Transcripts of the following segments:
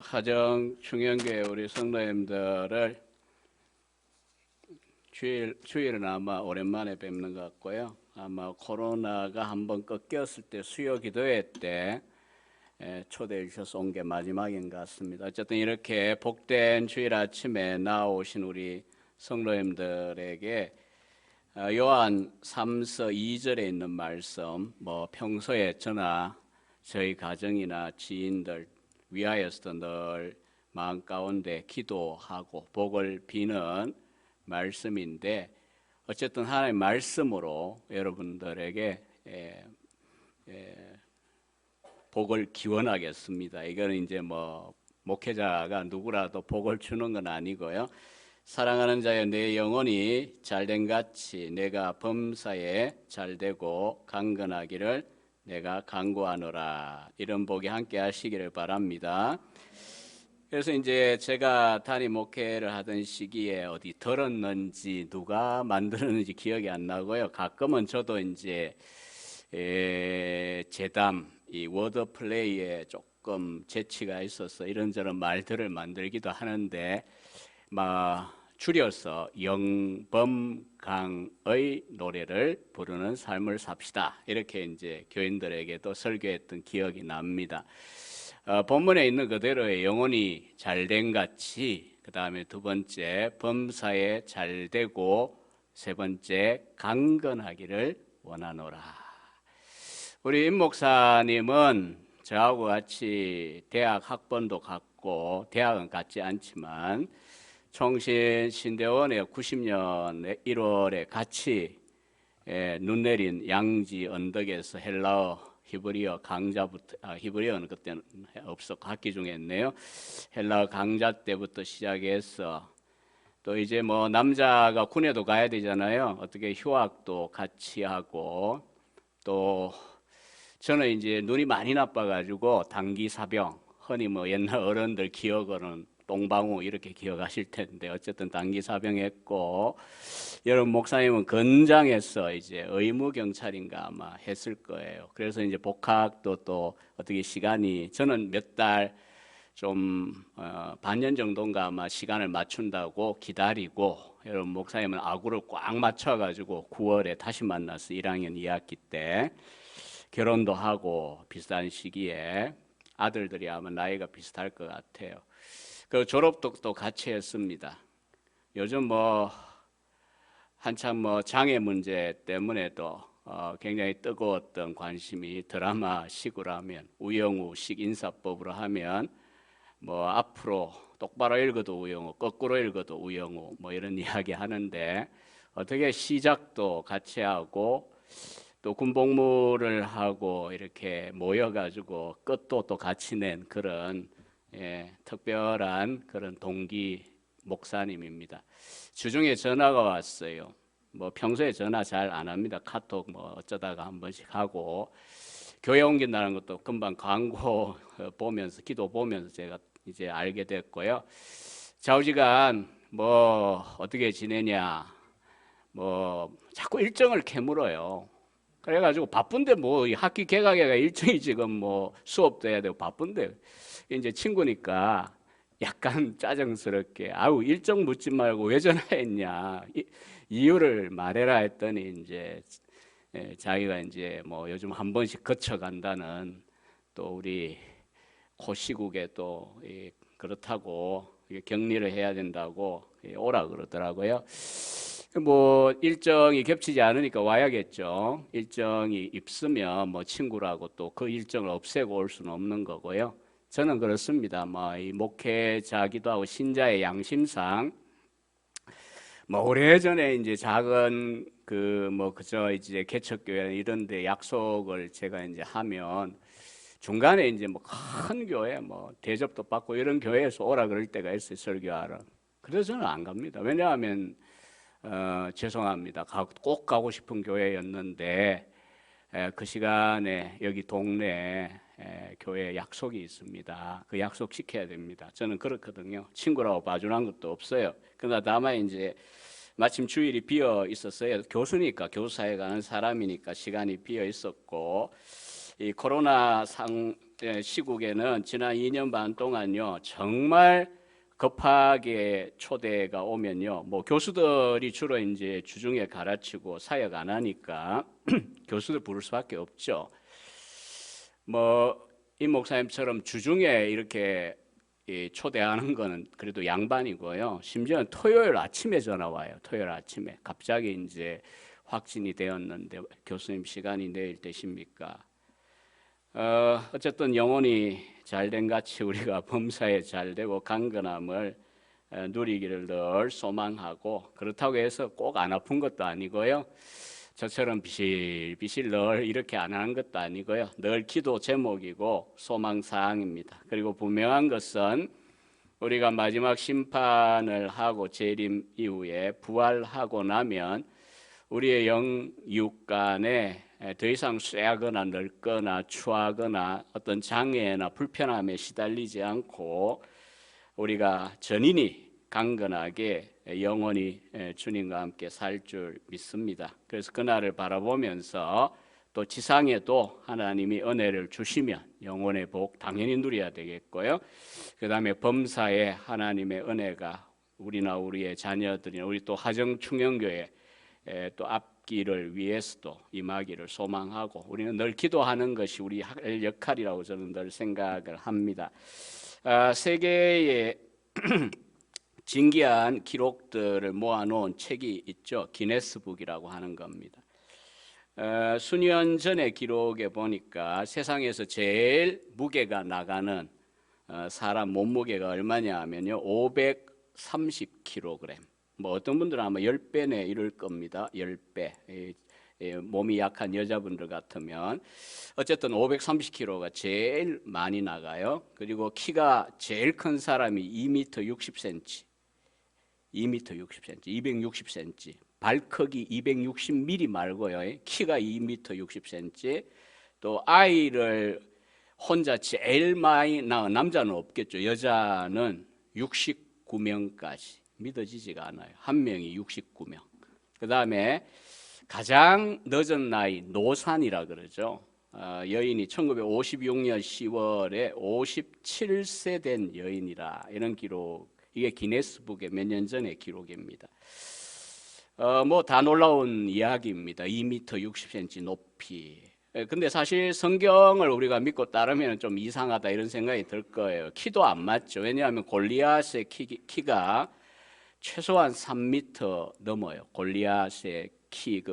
하정 충영교회 우리 성도님들을 주일은 아마 오랜만에 뵙는 것 같고요. 아마 코로나가 한번 꺾였을 때 수요 기도회 때 초대해 주셔서 온 게 마지막인 것 같습니다. 어쨌든 이렇게 복된 주일 아침에 나오신 우리 성도님들에게 요한 3서 2절에 있는 말씀, 평소에 저나 저희 가정이나 지인들 위하여서도 늘 마음 가운데 기도하고 복을 비는 말씀인데, 어쨌든 하나님의 말씀으로 여러분들에게 복을 기원하겠습니다. 이거는 이제 목회자가 누구라도 복을 주는 건 아니고요. 사랑하는 자여, 내 영혼이 잘된 같이 내가 범사에 잘되고 강건하기를 내가 간구하노라. 이런 복이 함께 하시기를 바랍니다. 그래서 이제 제가 단임 목회를 하던 시기에 어디 들었는지 누가 만들었는지 기억이 안 나고요. 가끔은 저도 이제 재담, 이 워드 플레이에 조금 재치가 있어서 이런저런 말들을 만들기도 하는데, 줄여서 영범강의 노래를 부르는 삶을 삽시다, 이렇게 이제 교인들에게도 설교했던 기억이 납니다. 본문에 있는 그대로의 영혼이 잘된 같이, 그 다음에 두 번째 범사에 잘되고, 세 번째 강건하기를 원하노라. 우리 임 목사님은 저하고 같이 대학 학번도 같고, 대학은 같지 않지만 총신신대원에 90년 1월에 같이 눈 내린 양지 언덕에서 헬라어 히브리어 강좌부터, 히브리어는 그때는 없었고 학기 중에 했네요. 헬라어 강좌 때부터 시작해서 또 이제 남자가 군에도 가야 되잖아요. 어떻게 휴학도 같이 하고, 또 저는 이제 눈이 많이 나빠가지고 단기사병, 흔히 옛날 어른들 기억으로는 똥방우 이렇게 기억하실 텐데, 어쨌든 단기사병했고, 여러분 목사님은 건장해서 이제 의무경찰인가 아마 했을 거예요. 그래서 이제 복학도 또 어떻게 시간이, 저는 몇 달 반년 정도인가 아마 시간을 맞춘다고 기다리고, 여러분 목사님은 아구를 꽉 맞춰가지고 9월에 다시 만나서 1학년 2학기 때 결혼도 하고, 비슷한 시기에 아들들이 아마 나이가 비슷할 것 같아요. 그 졸업도 또 같이 했습니다. 요즘 한참 장애 문제 때문에도 굉장히 뜨거웠던 관심이 드라마식으로 하면, 우영우식 인사법으로 하면 앞으로 똑바로 읽어도 우영우, 거꾸로 읽어도 우영우 이런 이야기 하는데, 어떻게 시작도 같이 하고 또 군복무를 하고 이렇게 모여가지고 끝도 또 같이 낸 그런 특별한 그런 동기 목사님입니다. 주중에 전화가 왔어요. 평소에 전화 잘 안 합니다. 카톡 어쩌다가 한 번씩 하고, 교회 옮긴다는 것도 금방 광고 보면서, 기도 보면서 제가 이제 알게 됐고요. 좌우지간 어떻게 지내냐, 자꾸 일정을 캐물어요. 그래가지고 바쁜데 학기 개강해가 일정이 지금 수업도 해야 되고 바쁜데, 이제 친구니까 약간 짜증스럽게, 일정 묻지 말고 왜 전화했냐, 이유를 말해라 했더니, 이제 자기가 이제 요즘 한 번씩 거쳐간다는, 또 우리 고시국에 또 그렇다고 격리를 해야 된다고 오라 그러더라고요. 일정이 겹치지 않으니까 와야겠죠. 일정이 있으면 친구라고 또 그 일정을 없애고 올 수는 없는 거고요. 저는 그렇습니다. 이 목회자기도 하고 신자의 양심상, 오래전에 이제 작은 그저 이제 개척교회 이런데 약속을 제가 이제 하면, 중간에 이제 큰 교회 대접도 받고 이런 교회에서 오라 그럴 때가 있어요, 설교하러. 그래서 저는 안 갑니다. 왜냐하면 죄송합니다, 꼭 가고 싶은 교회였는데 그 시간에 여기 동네에 교회 약속이 있습니다. 그 약속 지켜야 됩니다. 저는 그렇거든요. 친구라고 봐주는 것도 없어요. 그러나 다만 이제 마침 주일이 비어 있었어요. 교수니까, 교사에 가는 사람이니까 시간이 비어 있었고, 이 코로나 시국에는 지난 2년 반 동안요, 정말 급하게 초대가 오면요, 뭐 교수들이 주로 이제 주중에 가르치고 사역 안 하니까 교수들 부를 수밖에 없죠. 뭐 이 목사님처럼 주중에 이렇게 초대하는 거는 그래도 양반이고요. 심지어는 토요일 아침에 전화 와요. 토요일 아침에 갑자기 이제 확진이 되었는데 교수님 시간이 내일 되십니까? 어쨌든 영혼이 잘된 같이 우리가 범사에 잘되고 강건함을 누리기를 늘 소망하고, 그렇다고 해서 꼭 안 아픈 것도 아니고요, 저처럼 비실비실 늘 이렇게 안 하는 것도 아니고요, 늘 기도 제목이고 소망사항입니다. 그리고 분명한 것은 우리가 마지막 심판을 하고 재림 이후에 부활하고 나면 우리의 영육 간에 더 이상 쇠하거나 늙거나 추하거나 어떤 장애나 불편함에 시달리지 않고 우리가 전인이 강건하게 영원히 주님과 함께 살 줄 믿습니다. 그래서 그날을 바라보면서 또 지상에도 하나님이 은혜를 주시면 영혼의 복 당연히 누려야 되겠고요, 그 다음에 범사에 하나님의 은혜가 우리나 우리의 자녀들이나 우리 또 하정충영교회 또 앞길을 위해서도 임하기를 소망하고, 우리는 늘 기도하는 것이 우리 할 역할이라고 저는 늘 생각을 합니다. 세계의 진기한 기록들을 모아놓은 책이 있죠. 기네스북이라고 하는 겁니다. 수년 전의 기록에 보니까 세상에서 제일 무게가 나가는 사람 몸무게가 얼마냐 하면요, 530kg. 뭐 어떤 분들은 아마 10배내 이럴 겁니다. 10배. 몸이 약한 여자분들 같으면 어쨌든 530kg가 제일 많이 나가요. 그리고 키가 제일 큰 사람이 2m 60cm, 2m 60cm, 260cm. 발크기 260mm 말고요, 키가 2m 60cm. 또 아이를 혼자 제일 많이 낳은 남자는 없겠죠. 여자는 69명까지. 믿어지지가 않아요. 한 명이 69명. 그 다음에 가장 늦은 나이 노산이라 그러죠. 여인이 1956년 10월에 57세 된 여인이라, 이런 기록, 이게 기네스북의 몇 년 전의 기록입니다. 뭐 다 놀라운 이야기입니다. 2m 60cm 높이. 근데 사실 성경을 우리가 믿고 따르면 좀 이상하다 이런 생각이 들 거예요. 키도 안 맞죠. 왜냐하면 골리앗의 키가 최소한 3m 넘어요. 골리앗의 키,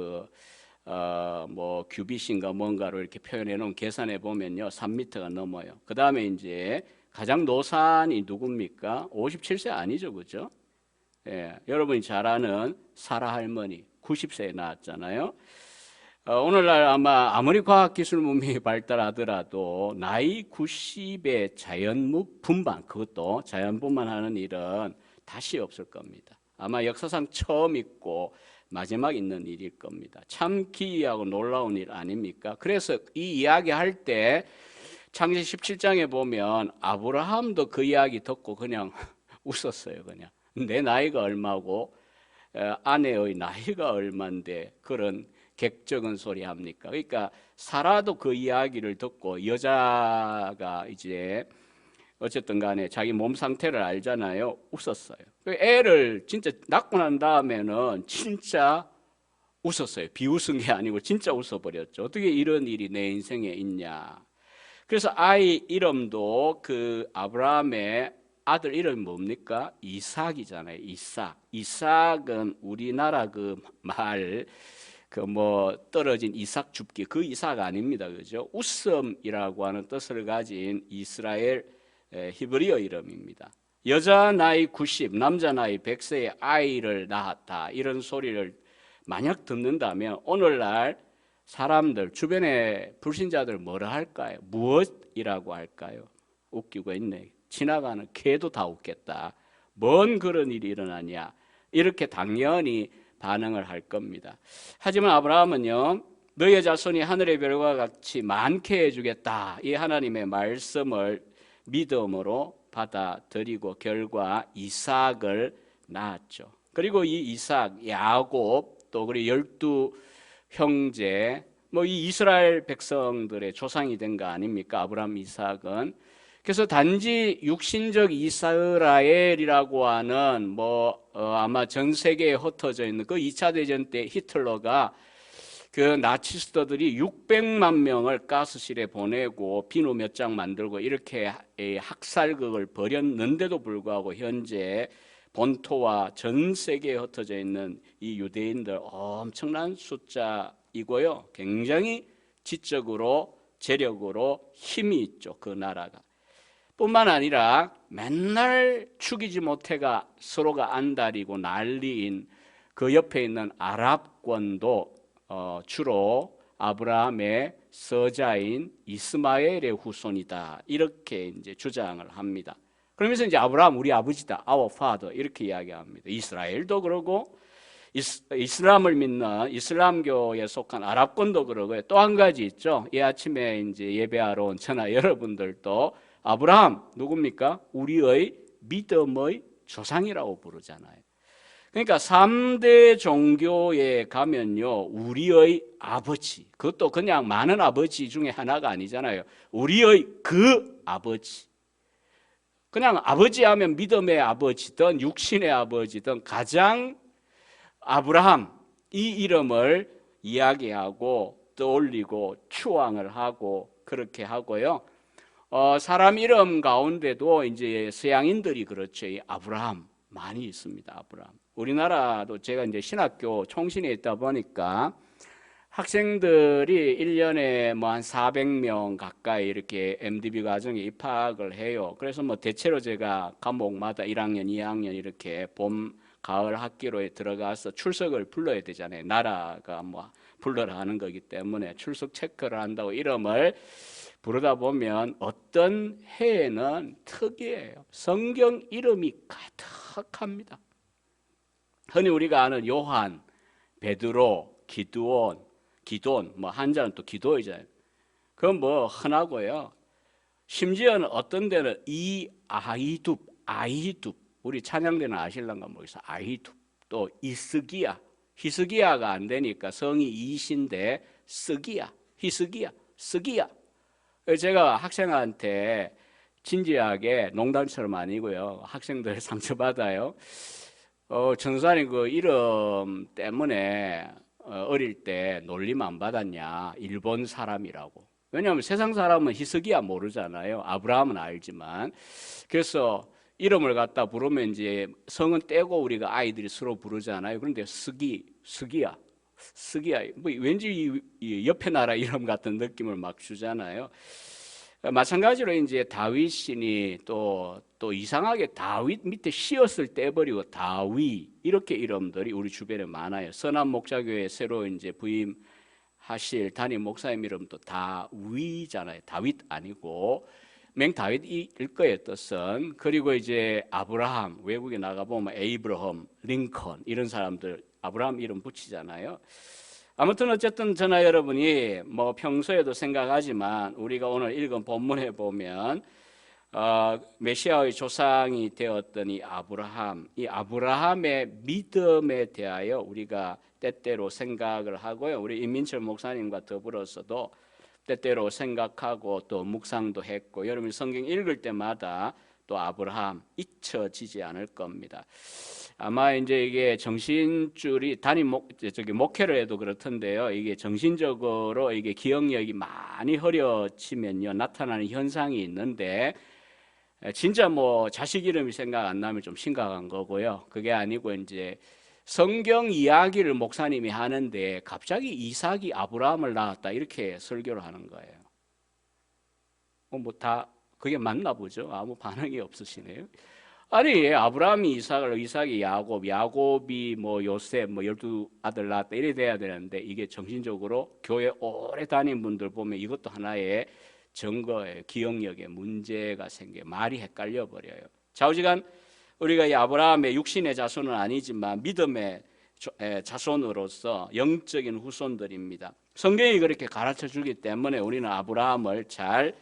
뭐 규빗인가 뭔가로 이렇게 표현해 놓은 계산해 보면요, 3m가 넘어요. 그 다음에 이제 가장 노산이 누굽니까? 57세 아니죠, 그죠? 예, 여러분이 잘 아는 사라 할머니 90세에 낳았잖아요. 오늘날 아마 아무리 과학기술 문명이 발달하더라도 나이 90의 자연무 분반, 그것도 자연분만하는 일은 다시 없을 겁니다. 아마 역사상 처음 있고 마지막 있는 일일 겁니다. 참 기이하고 놀라운 일 아닙니까? 그래서 이 이야기 할 때 창세기 17장에 보면 아브라함도 그 이야기 듣고 그냥 웃었어요. 그냥 내 나이가 얼마고 아내의 나이가 얼만데 그런 객적은 소리 합니까? 그러니까 사라도 그 이야기를 듣고, 여자가 이제 어쨌든 간에 자기 몸 상태를 알잖아요. 웃었어요. 애를 진짜 낳고 난 다음에는 진짜 웃었어요. 비웃은 게 아니고 진짜 웃어버렸죠. 어떻게 이런 일이 내 인생에 있냐. 그래서 아이 이름도 그 아브라함의 아들 이름이 뭡니까? 이삭이잖아요. 이삭. 이삭은 우리나라 그 말, 뭐 떨어진 이삭 줍기, 그 이삭 아닙니다. 그죠? 웃음이라고 하는 뜻을 가진 이스라엘 히브리어 이름입니다. 여자 나이 90, 남자 나이 100세의 아이를 낳았다, 이런 소리를 만약 듣는다면 오늘날 사람들, 주변의 불신자들 뭐라 할까요? 무엇이라고 할까요? 웃기고 있네. 지나가는 개도 다 웃겠다. 뭔 그런 일이 일어나냐, 이렇게 당연히 반응을 할 겁니다. 하지만 아브라함은요, 너의 자손이 하늘의 별과 같이 많게 해주겠다, 이 하나님의 말씀을 믿음으로 받아들이고 결과 이삭을 낳았죠. 그리고 이 이삭, 야곱, 또 그리고 12 형제, 뭐 이 이스라엘 백성들의 조상이 된 거 아닙니까? 아브라함, 이삭은. 그래서 단지 육신적 이스라엘이라고 하는 아마 전 세계에 흩어져 있는 그 2차 대전 때 히틀러가 그 나치스트들이 600만 명을 가스실에 보내고 비누 몇 장 만들고 이렇게 학살극을 벌였는데도 불구하고 현재 본토와 전 세계에 흩어져 있는 이 유대인들 엄청난 숫자이고요. 굉장히 지적으로 재력으로 힘이 있죠. 그 나라가. 뿐만 아니라 맨날 죽이지 못해가 서로가 안달이고 난리인 그 옆에 있는 아랍권도 주로 아브라함의 서자인 이스마엘의 후손이다. 이렇게 이제 주장을 합니다. 그러면서 이제 아브라함 우리 아버지다. our father 이렇게 이야기합니다. 이스라엘도 그러고 이슬람을 믿는 이슬람교에 속한 아랍권도 그러고요. 또 한 가지 있죠. 이 아침에 이제 예배하러 온 저나 여러분들도 아브라함 누굽니까? 우리의 믿음의 조상이라고 부르잖아요. 그러니까 3대 종교에 가면요, 우리의 아버지, 그것도 그냥 많은 아버지 중에 하나가 아니잖아요. 우리의 그 아버지. 그냥 아버지 하면 믿음의 아버지든 육신의 아버지든 가장 아브라함 이 이름을 이야기하고 떠올리고 추앙을 하고 그렇게 하고요. 사람 이름 가운데도 이제 서양인들이 그렇죠. 이 아브라함 많이 있습니다. 아브라함. 우리나라도 제가 이제 신학교 총신에 있다 보니까 학생들이 1년에 뭐 한 400명 가까이 이렇게 MDB 과정에 입학을 해요. 그래서 뭐 대체로 제가 과목마다 1학년, 2학년 이렇게 봄, 가을 학기로에 들어가서 출석을 불러야 되잖아요. 나라가 뭐 불러라 하는 거기 때문에 출석 체크를 한다고 이름을 부르다 보면 어떤 해에는 특이해요. 성경 이름이 가득합니다. 흔히 우리가 아는 요한, 베드로, 기돈, 뭐 한자는 또 기도이잖아요. 그건 뭐 흔하고요. 심지어는 어떤 데는 아이둡, 우리 찬양대는 아실란가 모르겠어요. 아이둡, 또 히스기야가 안 되니까 성이 이신데 스기야. 제가 학생한테 진지하게 농담처럼 아니고요. 학생들 상처받아요. 전사님 그 이름 때문에 어릴 때 놀림 안 받았냐? 일본 사람이라고. 왜냐하면 세상 사람은 히스기야 모르잖아요. 아브라함은 알지만. 그래서 이름을 갖다 부르면 이제 성은 떼고 우리가 아이들이 서로 부르잖아요. 그런데 스기야. 뭐 왠지 이 옆에 나라 이름 같은 느낌을 막 주잖아요. 마찬가지로 이제 다윗이니 또 이상하게 다윗 밑에 씨앗을 떼버리고 다위 이렇게 이름들이 우리 주변에 많아요. 선한 목자교회 새로 이제 부임하실 담임 목사님 이름도 다위잖아요. 다윗 아니고 맹다윗일 거예요, 뜻은. 그리고 이제 아브라함, 외국에 나가보면 에이브러함, 링컨 이런 사람들 아브라함 이름 붙이잖아요. 아무튼 어쨌든 저나 여러분이 뭐 평소에도 생각하지만 우리가 오늘 읽은 본문에 보면 메시아의 조상이 되었던 이 아브라함의 믿음에 대하여 우리가 때때로 생각을 하고요. 우리 임민철 목사님과 더불어서도 때때로 생각하고 또 묵상도 했고 여러분이 성경 읽을 때마다 또 아브라함 잊혀지지 않을 겁니다. 아마 이제 이게 정신줄이 목회를 해도 그렇던데요. 이게 정신적으로 이게 기억력이 많이 흐려지면요 나타나는 현상이 있는데 진짜 뭐 자식 이름이 생각 안 나면 좀 심각한 거고요. 그게 아니고 이제 성경 이야기를 목사님이 하는데 갑자기 이삭이 아브라함을 낳았다 이렇게 설교를 하는 거예요. 뭐 다 그게 맞나 보죠. 아무 반응이 없으시네요. 아니 아브라함이 이삭이 야곱이 뭐 요셉 뭐 12아들 낳았다 이래 돼야 되는데 이게 정신적으로 교회 오래 다닌 분들 보면 이것도 하나의 증거예요. 기억력에 문제가 생겨 말이 헷갈려 버려요. 좌우지간 우리가 이 아브라함의 육신의 자손은 아니지만 믿음의 자손으로서 영적인 후손들입니다. 성경이 그렇게 가르쳐 주기 때문에 우리는 아브라함을 잘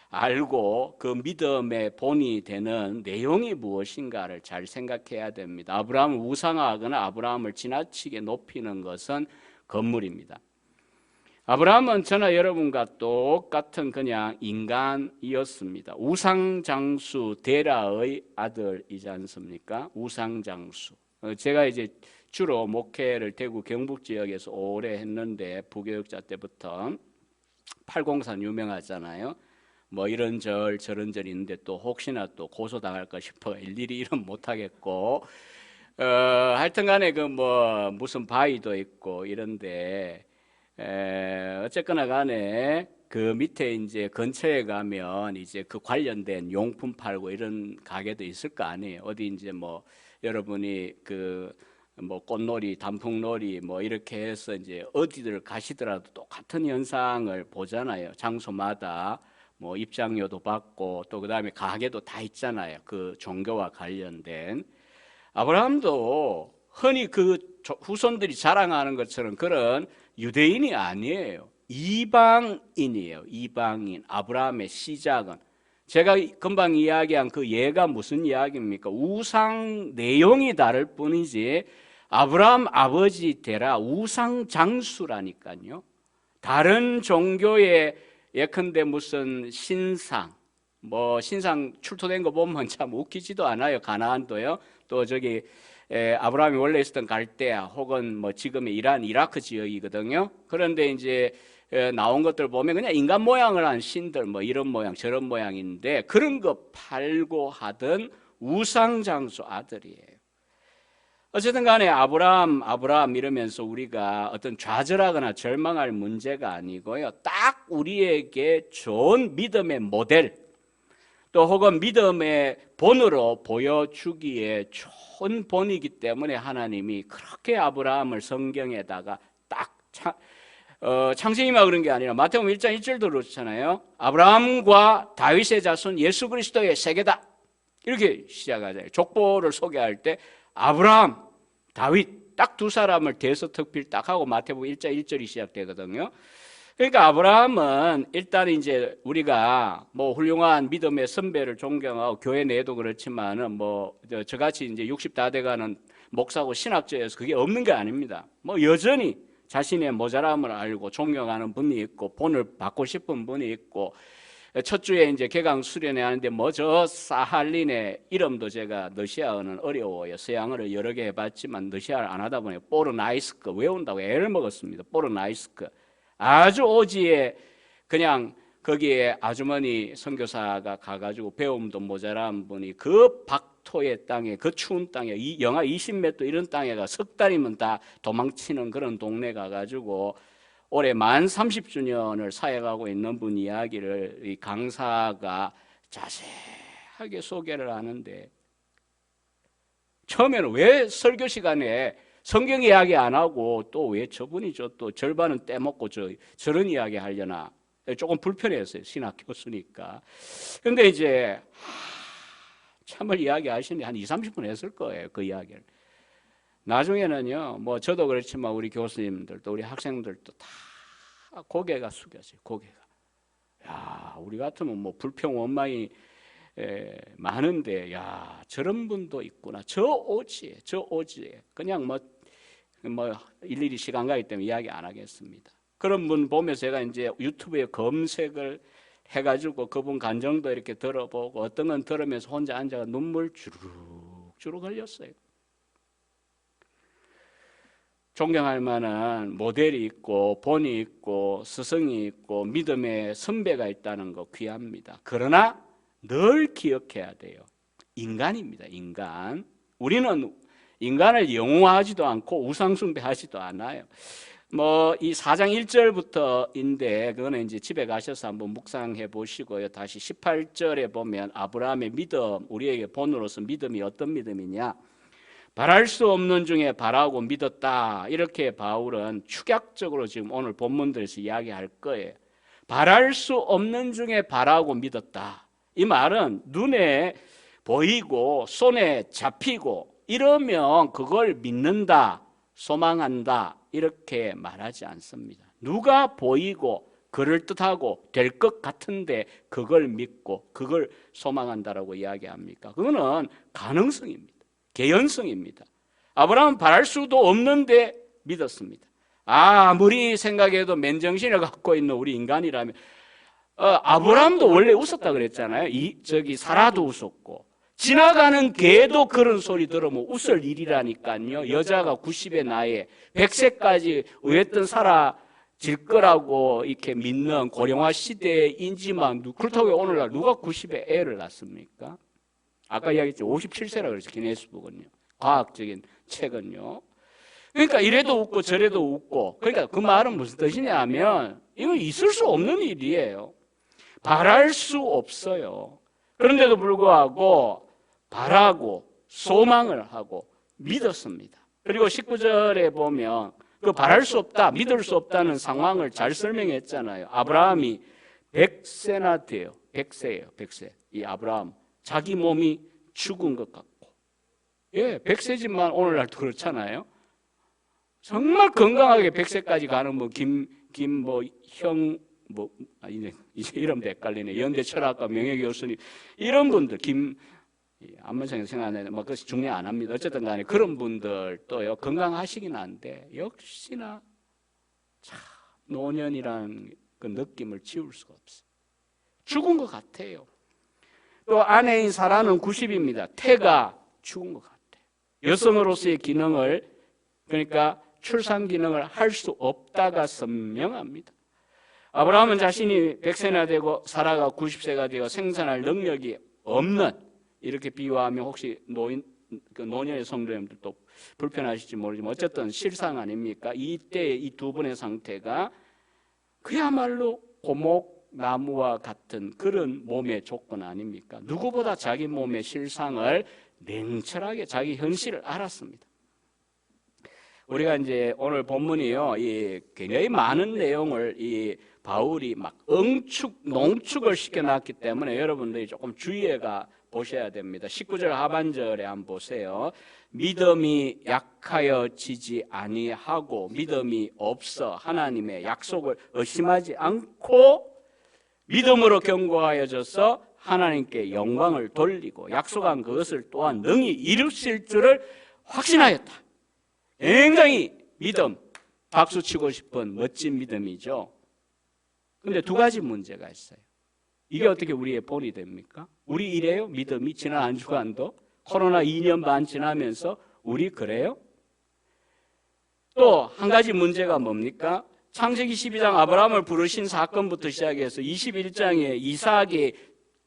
알고 그 믿음의 본이 되는 내용이 무엇인가를 잘 생각해야 됩니다. 아브라함을 우상화하거나 아브라함을 지나치게 높이는 것은 건물입니다. 아브라함은 저나 여러분과 똑같은 그냥 인간이었습니다. 우상장수 데라의 아들이지 않습니까? 우상장수. 제가 이제 주로 목회를 대구 경북 지역에서 오래 했는데, 부교육자 때부터 803 유명하잖아요. 뭐 이런 절 저런 절 있는데 또 혹시나 또 고소당할까 싶어 일일이 이런 못하겠고, 하여튼간에 그 뭐 무슨 바위도 있고 이런데, 어쨌거나 간에 그 밑에 이제 근처에 가면 이제 그 관련된 용품 팔고 이런 가게도 있을 거 아니에요. 어디 이제 뭐 여러분이 그 뭐 꽃놀이, 단풍놀이 뭐 이렇게 해서 이제 어디들 가시더라도 똑같은 현상을 보잖아요. 장소마다 뭐 입장료도 받고 또 그다음에 가게도 다 있잖아요. 그 종교와 관련된. 아브라함도 흔히 그 후손들이 자랑하는 것처럼 그런 유대인이 아니에요. 이방인이에요. 이방인. 아브라함의 시작은, 제가 금방 이야기한 그 예가 무슨 이야기입니까? 우상 내용이 다를 뿐이지 아브라함 아버지 되라 우상 장수라니까요. 다른 종교의 예컨대 무슨 신상, 뭐 신상 출토된 거 보면 참 웃기지도 않아요. 가나안도요. 또 저기 아브라함이 원래 있었던 갈대아 혹은 뭐 지금의 이란, 이라크 지역이거든요. 그런데 이제 나온 것들 보면 그냥 인간 모양을 한 신들 뭐 이런 모양 저런 모양인데, 그런 거 팔고 하던 우상장수 아들이에요. 어쨌든 간에 아브라함 이러면서 우리가 어떤 좌절하거나 절망할 문제가 아니고요, 딱 우리에게 좋은 믿음의 모델 또 혹은 믿음의 본으로 보여주기에 좋은 본이기 때문에 하나님이 그렇게 아브라함을 성경에다가 딱 창세기만 그런 게 아니라 마태복음 1장 1절도 그렇잖아요. 아브라함과 다윗의 자손 예수 그리스도의 세계다, 이렇게 시작하잖아요. 족보를 소개할 때 아브라함, 다윗 딱 두 사람을 대서특필 딱 하고 마태복음 1장 1절이 시작되거든요. 그러니까 아브라함은 일단 이제 우리가 뭐 훌륭한 믿음의 선배를 존경하고 교회 내에도 그렇지만은 뭐 저같이 이제 60 다 돼가는 목사고 신학자여서 그게 없는 게 아닙니다. 뭐 여전히 자신의 모자람을 알고 존경하는 분이 있고 본을 받고 싶은 분이 있고, 첫 주에 이제 개강 수련회 하는데 뭐 저 사할린의 이름도 제가 러시아어는 어려워요. 서양어를 여러 개 해봤지만 러시아를 안 하다 보니 포르나이스크 외운다고 애를 먹었습니다. 포르나이스크. 아주 오지에 그냥 거기에 아주머니 선교사가 가가지고 배움도 모자란 분이 그 박토의 땅에, 그 추운 땅에, 영하 20몇 도 이런 땅에가 석 달이면 다 도망치는 그런 동네 가가지고 올해 만 30주년을 사역하고 있는 분 이야기를 이 강사가 자세하게 소개를 하는데, 처음에는 왜 설교 시간에 성경 이야기 안 하고 또 왜 저분이 또 절반은 떼먹고 저런 이야기 하려나 조금 불편했어요. 신학 교수니까. 근데 이제 참을 이야기 하시는데 한 2~30분 했을 거예요. 그 이야기를. 나중에는요, 뭐 저도 그렇지만 우리 교수님들도 우리 학생들도 다 고개가 숙여져요. 고개가. 야, 우리 같으면 뭐 불평 원망이 많은데, 야, 저런 분도 있구나. 저 오지에 그냥 뭐 일일이 시간 가기 때문에 이야기 안 하겠습니다. 그런 분 보면서 제가 이제 유튜브에 검색을 해가지고 그분 간정도 이렇게 들어보고, 어떤 건 들으면서 혼자 앉아가 눈물 주룩주룩 흘렸어요. 존경할 만한 모델이 있고 본이 있고 스승이 있고 믿음의 선배가 있다는 거 귀합니다. 그러나 늘 기억해야 돼요. 인간입니다. 인간. 우리는 인간을 영화하지도 않고 우상숭배하지도 않아요. 뭐 이 4장 1절부터인데 그거는 이제 집에 가셔서 한번 묵상해 보시고요. 다시 18절에 보면 아브라함의 믿음, 우리에게 본으로서 믿음이 어떤 믿음이냐? 바랄 수 없는 중에 바라고 믿었다. 이렇게 바울은 축약적으로 지금 오늘 본문들에서 이야기할 거예요. 바랄 수 없는 중에 바라고 믿었다. 이 말은 눈에 보이고 손에 잡히고 이러면 그걸 믿는다, 소망한다 이렇게 말하지 않습니다. 누가 보이고 그럴듯하고 될 것 같은데 그걸 믿고 그걸 소망한다라고 이야기합니까? 그거는 가능성입니다. 개연성입니다. 아브라함은 바랄 수도 없는데 믿었습니다. 아무리 생각해도 맨정신을 갖고 있는 우리 인간이라면 아브라함도 원래 웃었다 그랬잖아요. 사라도 웃었고 지나가는 개도 그런 소리 들으면 웃을 일이라니까요. 여자가 90의 나이에 100세까지 어쨌든 살아질 거라고 이렇게 믿는 고령화 시대인지만 그렇다고 오늘날 누가 90에 애를 낳습니까? 아까 이야기했죠. 57세라고 그랬죠. 기네스북은요. 과학적인 책은요. 그러니까 이래도 웃고 저래도 웃고. 그러니까 그 말은 무슨 뜻이냐 하면 이건 있을 수 없는 일이에요. 바랄 수 없어요. 그런데도 불구하고 바라고 소망을 하고 믿었습니다. 그리고 19절에 보면 그 바랄 수 없다, 믿을 수 없다는 상황을 잘 설명했잖아요. 아브라함이 100세나 돼요. 100세예요. 100세. 이 아브라함 자기 몸이 죽은 것 같고, 예, 100세지만 오늘날도 그렇잖아요. 정말 건강하게 100세까지 가는 이제 이름도 헷갈리네. 연대 철학과 명예 교수님 이런 분들 안문상에서 생각 안 나는데 그것이 중요 안 합니다. 어쨌든 간에 그런 분들도요 건강하시긴 한데 역시나 참 노년이라는 그 느낌을 지울 수가 없어요. 죽은 것 같아요. 또 아내인 사라는 90입니다. 태가 죽은 것 같아요. 여성으로서의 기능을, 그러니까 출산 기능을 할 수 없다가 선명합니다. 아브라함은 자신이 100세나 되고 사라가 90세가 되어 생산할 능력이 없는, 이렇게 비유하면 혹시 노년의 성도님들도 불편하실지 모르지만 어쨌든 실상 아닙니까? 이때의 이 두 분의 상태가 그야말로 고목나무와 같은 그런 몸의 조건 아닙니까? 누구보다 자기 몸의 실상을 냉철하게 자기 현실을 알았습니다. 우리가 이제 오늘 본문이요, 굉장히 많은 내용을 이 바울이 막 농축을 시켜놨기 때문에 여러분들이 조금 주의해가 보셔야 됩니다. 19절 하반절에 한번 보세요. 믿음이 약하여지지 아니하고 믿음이 없어 하나님의 약속을 의심하지 않고 믿음으로 견고하여져서 하나님께 영광을 돌리고 약속한 그것을 또한 능히 이루실 줄을 확신하였다. 굉장히 믿음, 박수치고 싶은 멋진 믿음이죠. 그런데 두 가지 문제가 있어요. 이게 어떻게 우리의 본이 됩니까? 우리 이래요? 믿음이 지난 한 주간도 코로나 2년 반 지나면서 우리 그래요? 또 한 가지 문제가 뭡니까? 창세기 12장 아브라함을 부르신 사건부터 시작해서 21장에 이삭이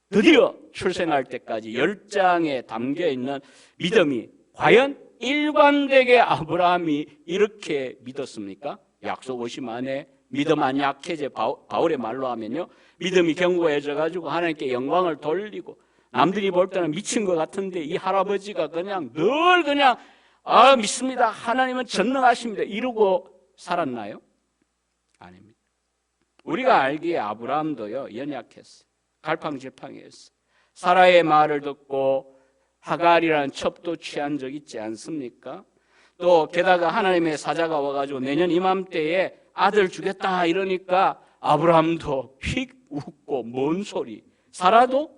드디어 출생할 때까지 10장에 담겨있는 믿음이 과연 일관되게 아브라함이 이렇게 믿었습니까? 약속 의심 안에 믿음 안 약해져. 바울의 말로 하면요, 믿음이 견고해져 가지고 하나님께 영광을 돌리고, 남들이 볼 때는 미친 것 같은데 이 할아버지가 그냥 늘 그냥 믿습니다, 하나님은 전능하십니다 이러고 살았나요? 아닙니다. 우리가 알기에 아브라함도요 연약했어요. 갈팡질팡했어요. 사라의 말을 듣고 하갈이라는 첩도 취한 적 있지 않습니까? 또 게다가 하나님의 사자가 와가지고 내년 이맘때에 아들 주겠다 이러니까 아브라함도 휙 웃고 뭔 소리. 사라도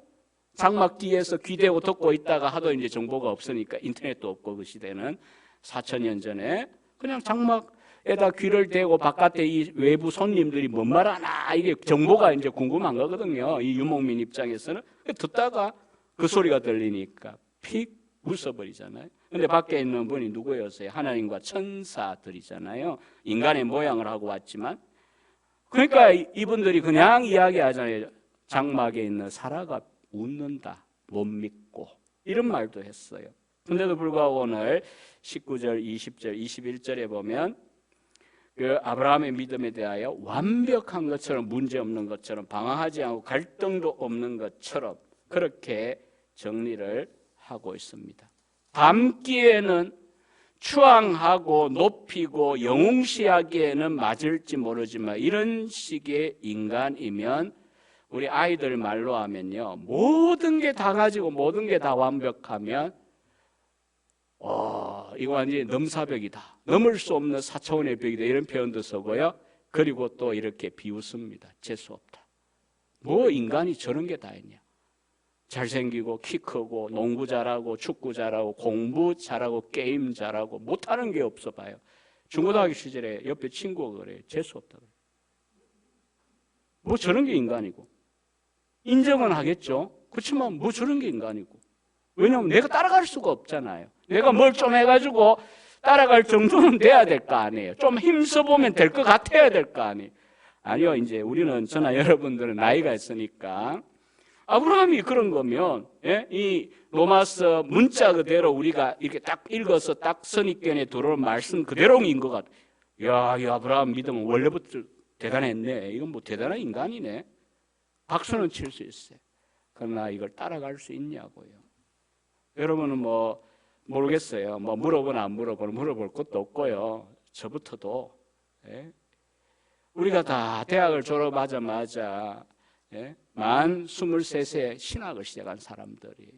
장막 뒤에서 귀대고 듣고 있다가 하도 이제 정보가 없으니까 인터넷도 없고 그 시대는 4,000년 전에 그냥 장막에다 귀를 대고 바깥에 이 외부 손님들이 뭔 말하나 이게 정보가 이제 궁금한 거거든요. 이 유목민 입장에서는 듣다가 그 소리가 들리니까 픽 웃어버리잖아요. 근데 밖에 있는 분이 누구였어요? 하나님과 천사들이잖아요. 인간의 모양을 하고 왔지만, 그러니까 이분들이 그냥 이야기하잖아요. 장막에 있는 사라가 웃는다, 못 믿고 이런 말도 했어요. 그런데도 불구하고 오늘 19절, 20절, 21절에 보면 그 아브라함의 믿음에 대하여 완벽한 것처럼, 문제없는 것처럼, 방황하지 않고 갈등도 없는 것처럼 그렇게 정리를 하고 있습니다. 담기에는 추앙하고 높이고 영웅시하기에는 맞을지 모르지만 이런 식의 인간이면 우리 아이들 말로 하면요, 모든 게 다 가지고 모든 게 다 완벽하면 이거 완전히 넘사벽이다, 넘을 수 없는 4차원의 벽이다 이런 표현도 쓰고요. 그리고 또 이렇게 비웃습니다. 재수없다. 뭐 인간이 저런 게 다 있냐. 잘생기고 키 크고 농구 잘하고 축구 잘하고 공부 잘하고 게임 잘하고 못하는 게 없어 봐요. 중고등학교 시절에 옆에 친구가 그래요. 재수 없다 그래요. 뭐 저런 게 인간이고. 인정은 하겠죠. 그렇지만 뭐 저런 게 인간이고. 왜냐하면 내가 따라갈 수가 없잖아요. 내가 뭘 좀 해가지고 따라갈 정도는 돼야 될 거 아니에요. 좀 힘써보면 될 것 같아야 될 거 아니에요. 아니요, 이제 우리는, 저나 여러분들은 나이가 있으니까 아브라함이 그런 거면, 예? 이 로마서 문자 그대로 우리가 이렇게 딱 읽어서 딱 선입견에 들어온 말씀 그대로인 것 같아요. 야, 이 아브라함 믿음은 원래부터 대단했네. 이건 뭐 대단한 인간이네. 박수는 칠 수 있어요. 그러나 이걸 따라갈 수 있냐고요. 여러분은 뭐 모르겠어요. 뭐 물어보나 안 물어보나 물어볼 것도 없고요. 저부터도, 예? 우리가 다 대학을 졸업하자마자, 예? 만 23세 신학을 시작한 사람들이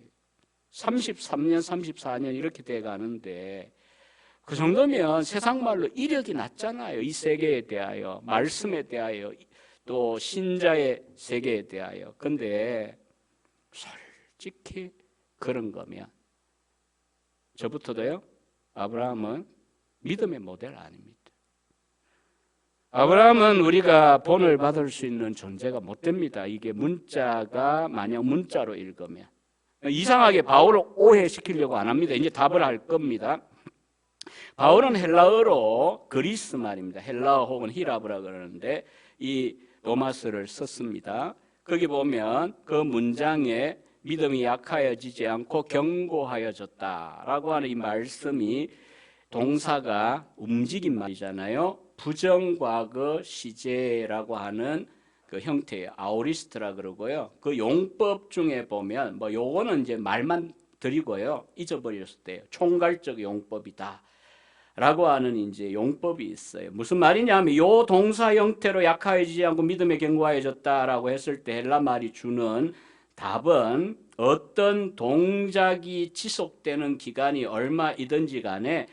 33년, 34년 이렇게 돼 가는데 그 정도면 세상 말로 이력이 낮잖아요. 이 세계에 대하여, 말씀에 대하여, 또 신자의 세계에 대하여. 근데 솔직히 그런 거면 저부터도요. 아브라함은 믿음의 모델 아닙니다. 아브라함은 우리가 본을 받을 수 있는 존재가 못 됩니다. 이게 문자가 만약 문자로 읽으면. 이상하게 바울을 오해시키려고 안 합니다. 이제 답을 할 겁니다. 바울은 헬라어로 그리스 말입니다. 헬라어 혹은 히라브라 그러는데 이 로마서를 썼습니다. 거기 보면 그 문장에 믿음이 약하여지지 않고 견고하여졌다라고 하는 이 말씀이 동사가 움직인 말이잖아요. 부정과거 시제라고 하는 그 형태의 아오리스트라 그러고요. 그 용법 중에 보면 뭐 요거는 이제 말만 드리고요. 잊어버렸을 때 총괄적 용법이다. 라고 하는 이제 용법이 있어요. 무슨 말이냐면 요 동사 형태로 약화해지지 않고 믿음에 견고해졌다라고 했을 때 헬라 말이 주는 답은 어떤 동작이 지속되는 기간이 얼마이든지 간에